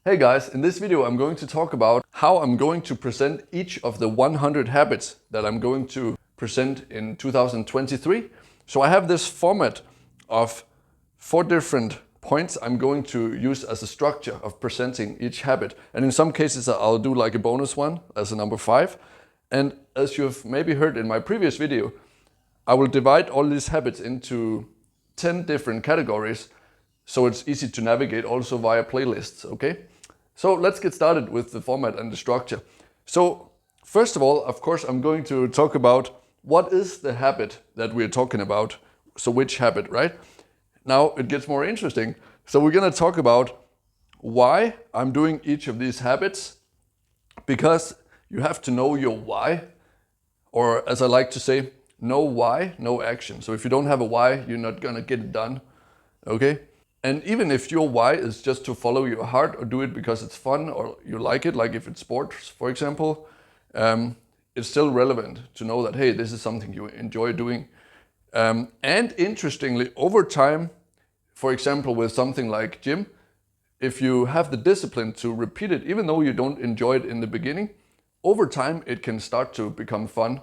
Hey guys, in this video I'm going to talk about how I'm going to present each of the 100 habits that I'm going to present in 2023. So I have this format of 4 different points I'm going to use as a structure of presenting each habit. And in some cases I'll do like a bonus one as a number 5. And as you've maybe heard in my previous video, I will divide all these habits into 10 different categories, so it's easy to navigate also via playlists, okay? So let's get started with the format and the structure. So first of all, of course, I'm going to talk about what is the habit that we're talking about. So which habit, right? Now it gets more interesting. So we're gonna talk about why I'm doing each of these habits, because you have to know your why, or as I like to say, no why, no action. So if you don't have a why, you're not gonna get it done, okay? And even if your why is just to follow your heart or do it because it's fun or you like it, like if it's sports, for example, it's still relevant to know that, hey, this is something you enjoy doing. And interestingly, over time, for example, with something like gym, if you have the discipline to repeat it, even though you don't enjoy it in the beginning, over time it can start to become fun.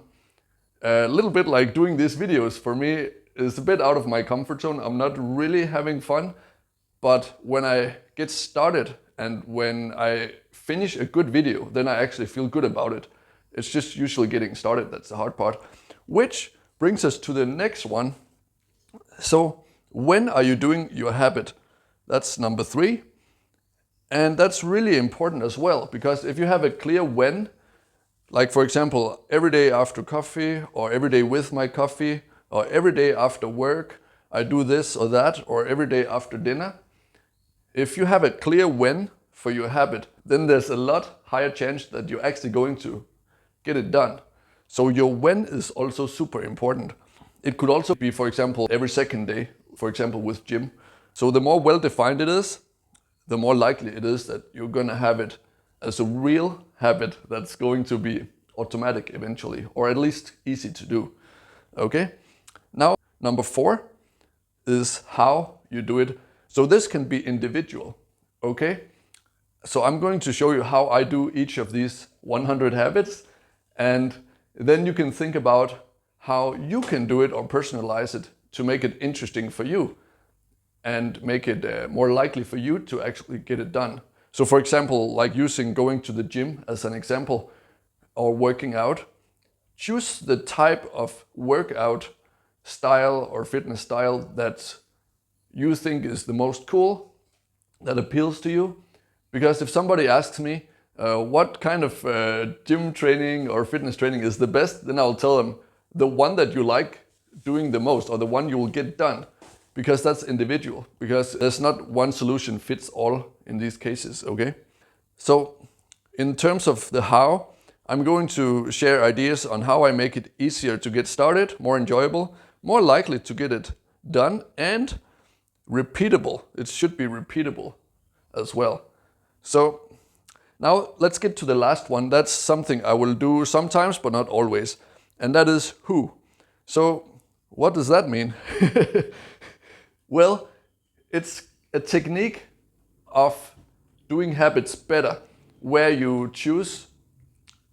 A little bit like doing these videos for me is a bit out of my comfort zone. I'm not really having fun, but when I get started and when I finish a good video, then I actually feel good about it. It's just usually getting started that's the hard part. Which brings us to the next one. So when are you doing your habit? That's number 3. And that's really important as well, because if you have a clear when, like for example, every day after coffee, or every day with my coffee, or every day after work, I do this or that, or every day after dinner. If you have a clear when for your habit, then there's a lot higher chance that you're actually going to get it done. So your when is also super important. It could also be, for example, every second day, for example, with gym. So the more well-defined it is, the more likely it is that you're gonna have it as a real habit that's going to be automatic eventually, or at least easy to do, okay? Now, number 4 is how you do it. So this can be individual, okay? So I'm going to show you how I do each of these 100 habits, and then you can think about how you can do it or personalize it to make it interesting for you and make it more likely for you to actually get it done. So for example, like using going to the gym as an example, or working out, choose the type of workout style or fitness style that you think is the most cool, that appeals to you. Because if somebody asks me what kind of gym training or fitness training is the best, then I'll tell them the one that you like doing the most, or the one you will get done. Because that's individual, because there's not one solution fits all in these cases, okay? So in terms of the how, I'm going to share ideas on how I make it easier to get started, more enjoyable, more likely to get it done, and repeatable. It should be repeatable as well. So now let's get to the last one. That's something I will do sometimes, but not always. And that is who. So what does that mean? Well, it's a technique of doing habits better, where you choose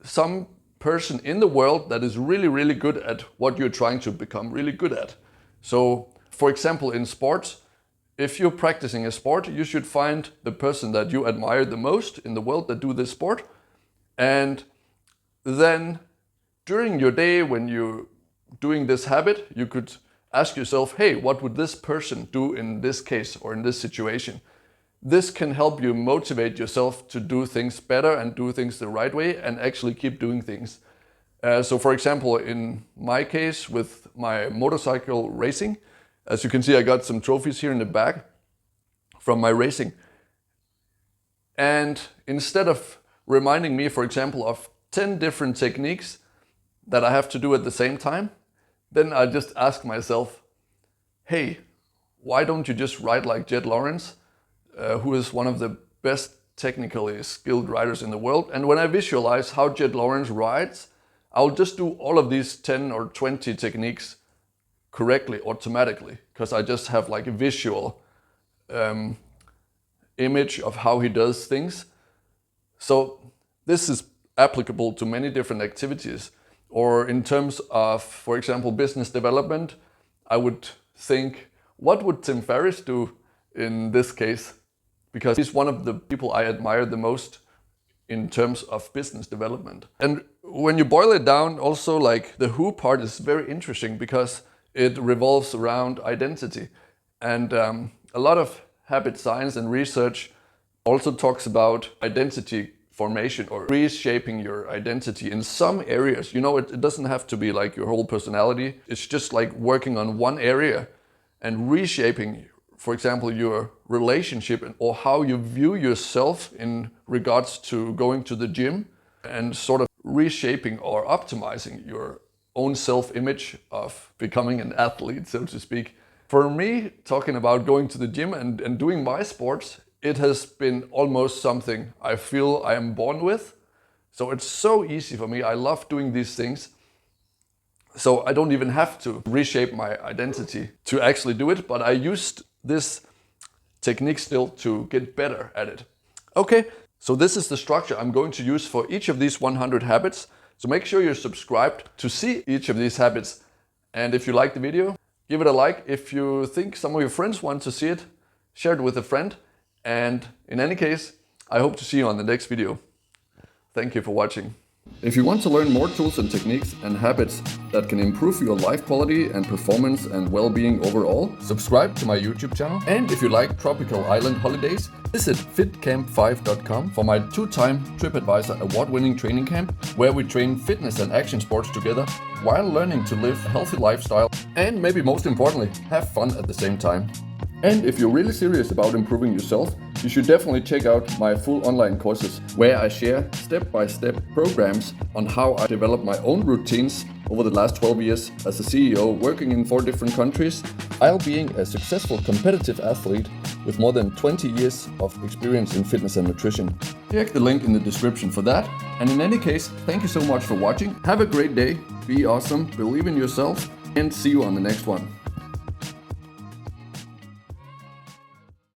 some person in the world that is really, really good at what you're trying to become really good at. So, for example, in sports, if you're practicing a sport, you should find the person that you admire the most in the world that do this sport. And then during your day, when you're doing this habit, you could ask yourself, hey, what would this person do in this case or in this situation? This can help you motivate yourself to do things better and do things the right way and actually keep doing things. So for example, in my case with my motorcycle racing, as you can see, I got some trophies here in the back from my racing. And instead of reminding me, for example, of 10 different techniques that I have to do at the same time, then I just ask myself, hey, why don't you just ride like Jed Lawrence, who is one of the best technically skilled riders in the world? And when I visualize how Jed Lawrence rides, I'll just do all of these 10 or 20 techniques correctly automatically, because I just have like a visual image of how he does things. So this is applicable to many different activities. Or in terms of, for example, business development, I would think, what would Tim Ferriss do in this case? Because he's one of the people I admire the most in terms of business development. And when you boil it down, also like the who part is very interesting because it revolves around identity. And a lot of habit science and research also talks about identity formation or reshaping your identity in some areas. You know, it doesn't have to be like your whole personality. It's just like working on one area and reshaping, for example, your relationship or how you view yourself in regards to going to the gym, and sort of reshaping or optimizing your own self-image of becoming an athlete, so to speak. For me, talking about going to the gym and doing my sports, it has been almost something I feel I am born with. So it's so easy for me. I love doing these things. So I don't even have to reshape my identity to actually do it, but I used this technique still to get better at it. Okay, so this is the structure I'm going to use for each of these 100 habits. So make sure you're subscribed to see each of these habits. And if you like the video, give it a like. If you think some of your friends want to see it, share it with a friend. And in any case, I hope to see you on the next video. Thank you for watching. If you want to learn more tools and techniques and habits that can improve your life quality and performance and well-being overall, subscribe to my YouTube channel. And if you like tropical island holidays, visit fitcamp5.com for my 2-time TripAdvisor award-winning training camp, where we train fitness and action sports together while learning to live a healthy lifestyle and, maybe most importantly, have fun at the same time. And if you're really serious about improving yourself, you should definitely check out my full online courses, where I share step-by-step programs on how I developed my own routines over the last 12 years as a CEO, working in 4 different countries, while being a successful competitive athlete with more than 20 years of experience in fitness and nutrition. Check the link in the description for that. And in any case, thank you so much for watching. Have a great day, be awesome, believe in yourself, and see you on the next one.